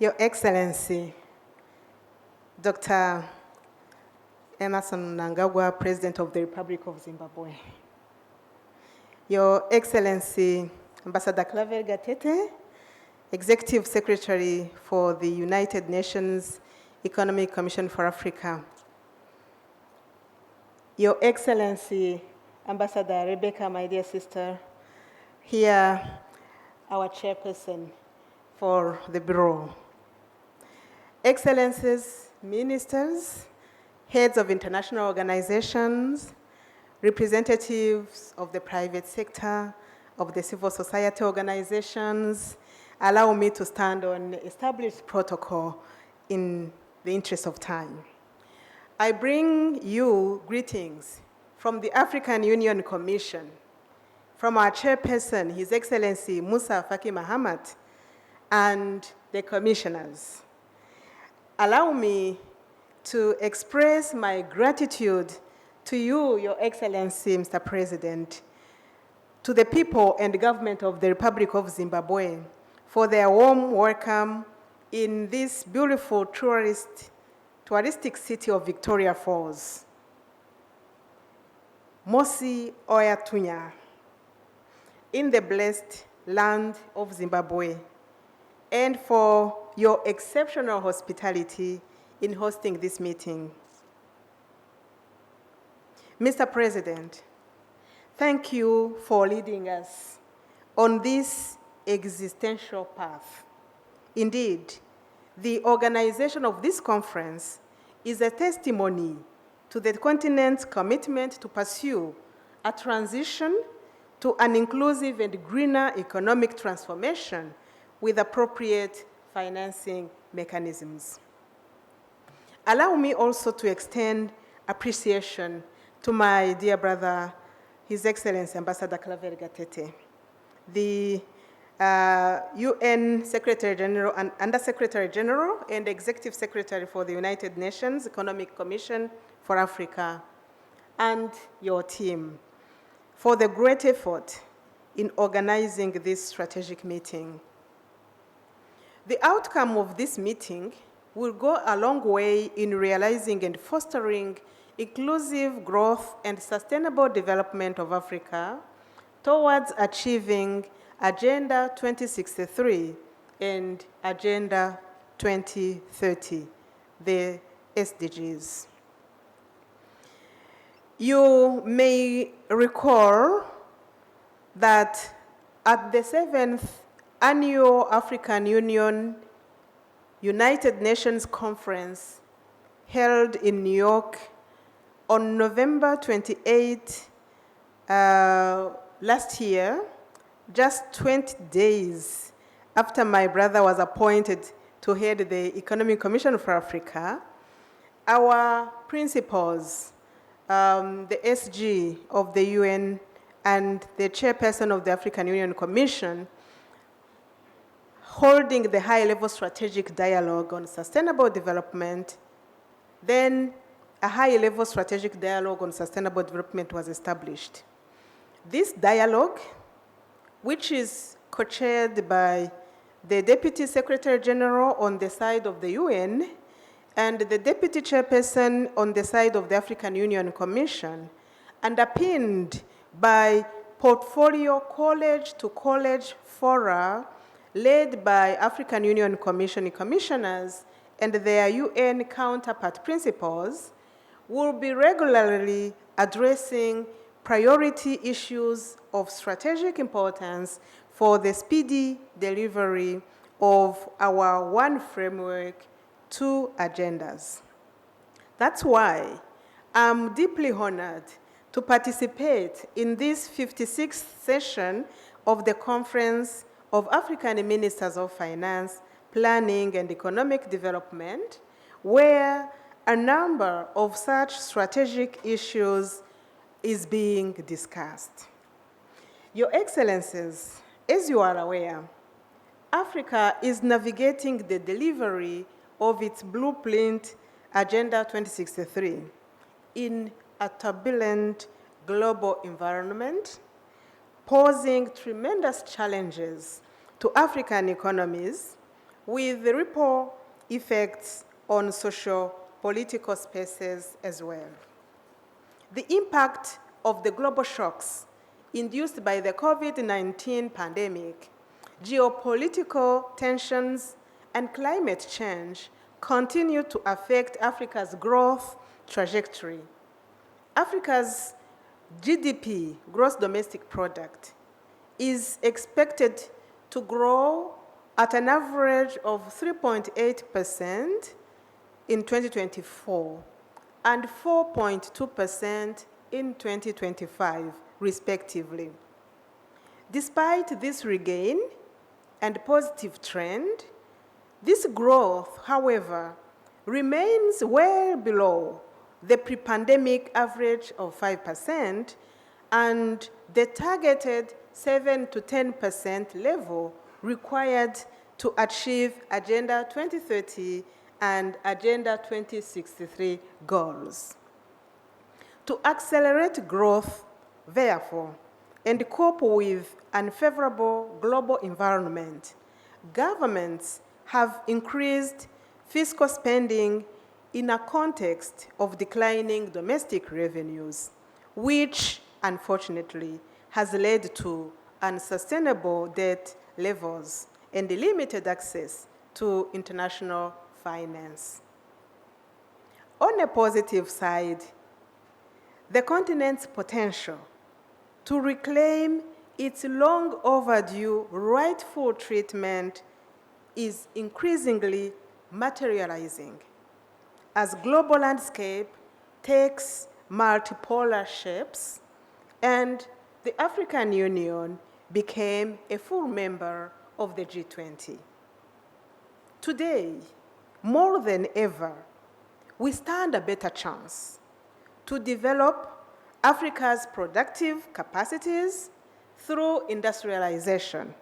Your Excellency, Dr. Emmerson Mnangagwa, President of the Republic of Zimbabwe. Your Excellency, Ambassador Claver Gatete, Executive Secretary for the United Nations Economic Commission for Africa. Your Excellency, Ambassador Rebecca, my dear sister, here, our chairperson for the Bureau. Excellencies, ministers, heads of international organizations, representatives of the private sector, of the civil society organizations, allow me to stand on established protocol in the interest of time. I bring you greetings from the African Union Commission, from our chairperson, His Excellency Musa Faki Mahamat, and the commissioners. Allow me to express my gratitude to you, Your Excellency, Mr. President, to the people and the government of the Republic of Zimbabwe for their warm welcome in this beautiful touristic city of Victoria Falls. Mosi Oyatunya, in the blessed land of Zimbabwe, and for your exceptional hospitality in hosting this meeting. Mr. President, thank you for leading us on this existential path. Indeed, the organization of this conference is a testimony to the continent's commitment to pursue a transition to an inclusive and greener economic transformation with appropriate financing mechanisms. Allow me also to extend appreciation to my dear brother, His Excellency Ambassador Claver Gatete, the UN Secretary General and Under-Secretary General and Executive Secretary for the United Nations Economic Commission for Africa, and your team for the great effort in organizing this strategic meeting. The outcome of this meeting will go a long way in realizing and fostering inclusive growth and sustainable development of Africa towards achieving Agenda 2063 and Agenda 2030, the SDGs. You may recall that at the 7th Annual African Union United Nations Conference held in New York on November 28 last year, just 20 days after my brother was appointed to head the Economic Commission for Africa, our principals, the SG of the UN and the chairperson of the African Union Commission, holding the high-level strategic dialogue on sustainable development, then a high-level strategic dialogue on sustainable development was established. This dialogue, which is co-chaired by the Deputy Secretary General on the side of the UN and the Deputy Chairperson on the side of the African Union Commission, underpinned by portfolio college-to-college fora led by African Union Commission commissioners and their UN counterpart principals, will be regularly addressing priority issues of strategic importance for the speedy delivery of our one framework, two agendas. That's why I'm deeply honored to participate in this 56th session of the Conference of African Ministers of Finance, Planning and Economic Development, where a number of such strategic issues is being discussed. Your Excellencies, as you are aware, Africa is navigating the delivery of its blueprint Agenda 2063 in a turbulent global environment, posing tremendous challenges to African economies, with the ripple effects on socio-political spaces as well. The impact of the global shocks induced by the COVID-19 pandemic, geopolitical tensions, and climate change continue to affect Africa's growth trajectory. Africa's GDP, gross domestic product, is expected to grow at an average of 3.8% in 2024 and 4.2% in 2025, respectively. Despite this regain and positive trend, this growth, however, remains well below the pre-pandemic average of 5% and the targeted 7 to 10% level required to achieve Agenda 2030 and Agenda 2063 goals. To accelerate growth, therefore, and cope with unfavorable global environment, governments have increased fiscal spending in a context of declining domestic revenues, which, unfortunately, has led to unsustainable debt levels and limited access to international finance. On a positive side, the continent's potential to reclaim its long overdue rightful treatment is increasingly materializing as global landscape takes multipolar shapes and the African Union became a full member of the G20. Today, more than ever, we stand a better chance to develop Africa's productive capacities through industrialization,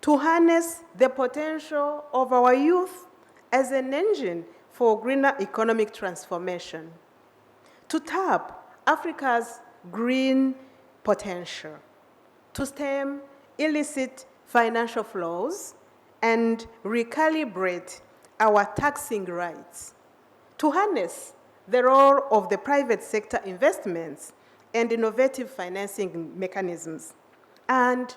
to harness the potential of our youth as an engine for greener economic transformation, to tap Africa's green potential, to stem illicit financial flows and recalibrate our taxing rights, to harness the role of the private sector investments and innovative financing mechanisms, and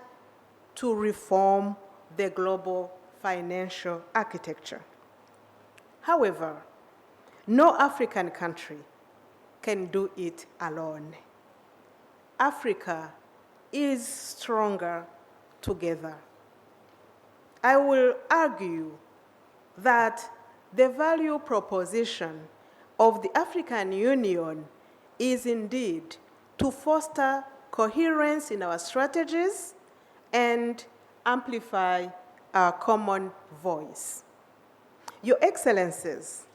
to reform the global financial architecture. However, no African country can do it alone. Africa is stronger together. I will argue that the value proposition of the African Union is indeed to foster coherence in our strategies and amplify our common voice. Your Excellencies,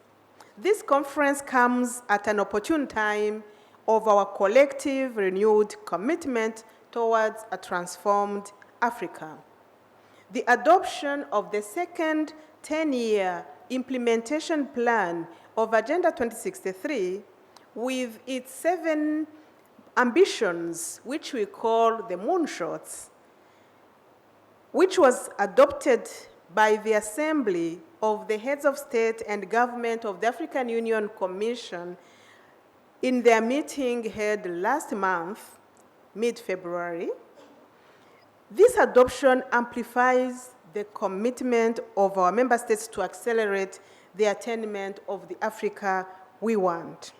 this conference comes at an opportune time of our collective renewed commitment towards a transformed Africa. The adoption of the second 10-year implementation plan of Agenda 2063 with its 7 ambitions, which we call the moonshots, which was adopted by the Assembly of the Heads of State and Government of the African Union Commission in their meeting held last month, mid-February. This adoption amplifies the commitment of our member states to accelerate the attainment of the Africa we want.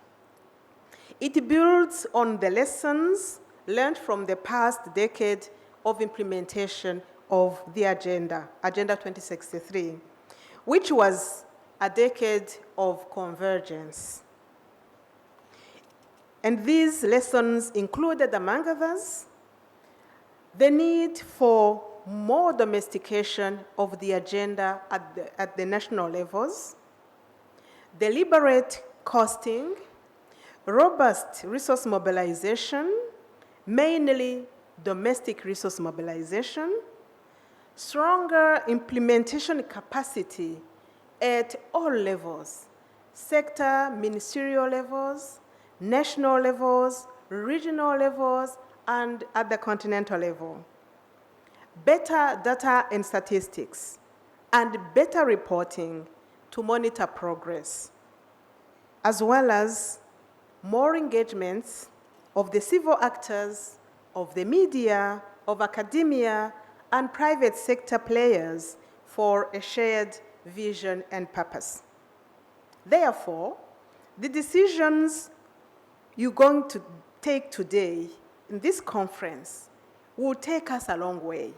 It builds on the lessons learned from the past decade of implementation of the Agenda 2063, which was a decade of convergence. And these lessons included, among others, the need for more domestication of the agenda at the national levels, deliberate costing, robust resource mobilization, mainly domestic resource mobilization, stronger implementation capacity at all levels, sector, ministerial levels, national levels, regional levels, and at the continental level. Better data and statistics, and better reporting to monitor progress, as well as more engagements of the civil actors, of the media, of academia, and private sector players for a shared vision and purpose. Therefore, the decisions you're going to take today in this conference will take us a long way.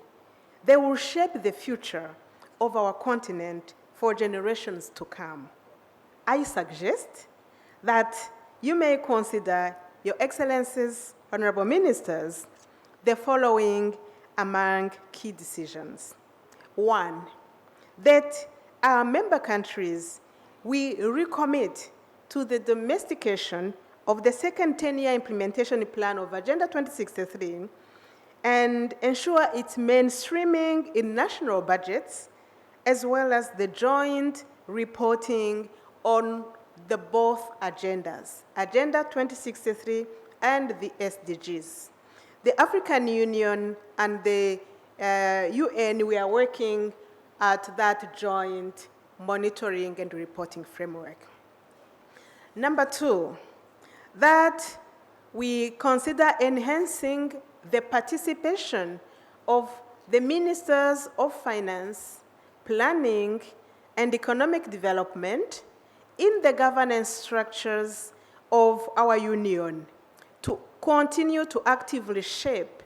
They will shape the future of our continent for generations to come. I suggest that you may consider, Your Excellencies, Honorable Ministers, the following among key decisions. One, that our member countries, we recommit to the domestication of the second 10-year implementation plan of Agenda 2063 and ensure its mainstreaming in national budgets, as well as the joint reporting on the both agendas, Agenda 2063 and the SDGs. The African Union and the UN, we are working at that joint monitoring and reporting framework. Number two, that we consider enhancing the participation of the Ministers of Finance, Planning, and Economic Development in the governance structures of our Union to continue to actively shape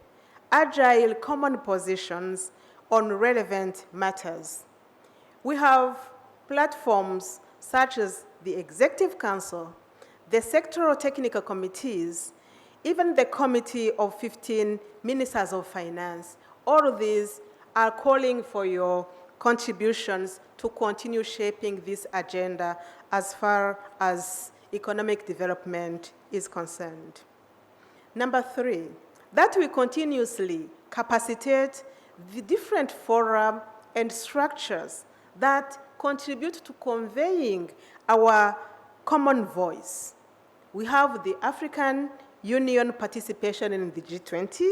agile common positions on relevant matters. We have platforms such as the Executive Council, the sectoral technical committees, even the Committee of 15 Ministers of Finance. All of these are calling for your contributions to continue shaping this agenda as far as economic development is concerned. Number three, that we continuously capacitate the different fora and structures that contribute to conveying our common voice. We have the African Union participation in the G20.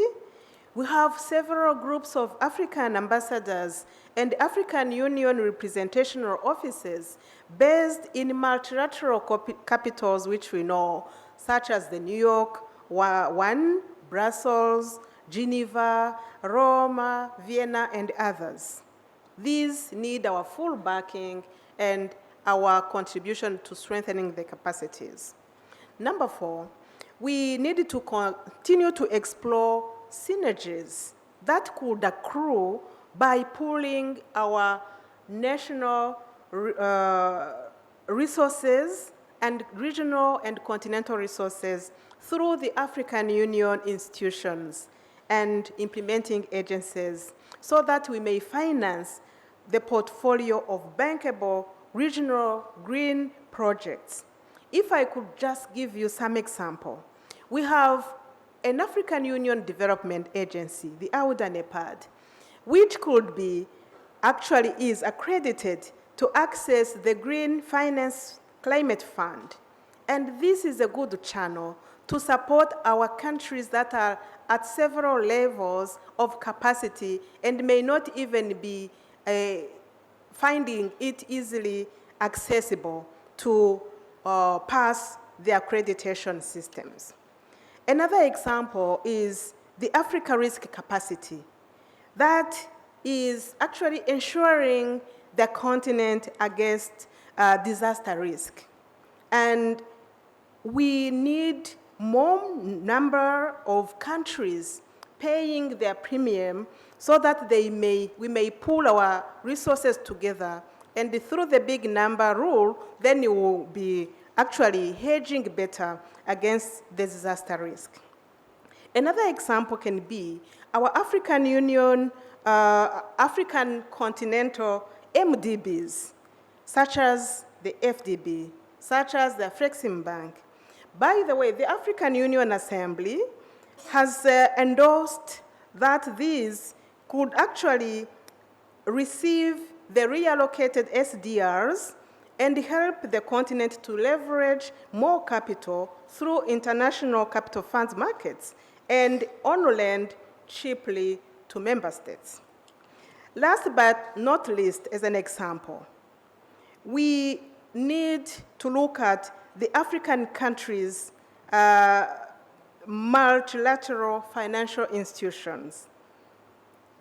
We have several groups of African ambassadors and African Union representational offices based in multilateral capitals which we know, such as the New York one, Brussels, Geneva, Rome, Vienna, and others. These need our full backing and our contribution to strengthening the capacities. Number four, we need to continue to explore synergies that could accrue by pooling our national resources and regional and continental resources through the African Union institutions and implementing agencies so that we may finance the portfolio of bankable regional green projects. If I could just give you some example, we have an African Union Development Agency, the AUDA-NEPAD, which could be, actually is accredited to access the Green Finance Climate Fund. And this is a good channel to support our countries that are at several levels of capacity and may not even be finding it easily accessible to pass the accreditation systems. Another example is the Africa Risk Capacity. That is actually ensuring the continent against disaster risk. And we need more number of countries paying their premium so that we may pool our resources together, and through the big number rule, then you will be actually hedging better against the disaster risk. Another example can be our African Union, African continental MDBs, such as the FDB, such as the Flexim Bank. By the way, the African Union Assembly has endorsed that these could actually receive the reallocated SDRs and help the continent to leverage more capital through international capital funds markets and on lend cheaply to member states. Last but not least, as an example, we need to look at the African countries' multilateral financial institutions,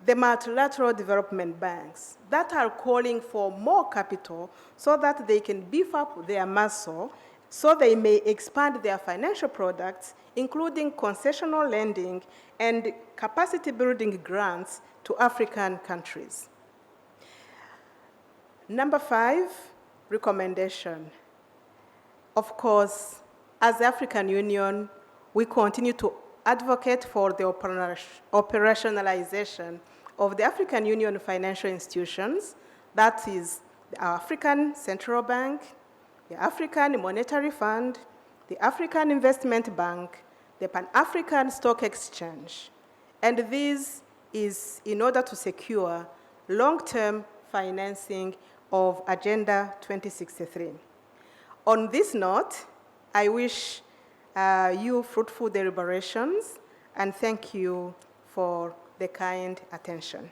the multilateral development banks that are calling for more capital so that they can beef up their muscle, so they may expand their financial products, including concessional lending and capacity building grants to African countries. Number 5, recommendation. Of course, as the African Union, we continue to advocate for the operationalization of the African Union financial institutions, that is the African Central Bank, the African Monetary Fund, the African Investment Bank, the Pan-African Stock Exchange. And this is in order to secure long-term financing of Agenda 2063. On this note, I wish you fruitful deliberations, and thank you for the kind attention.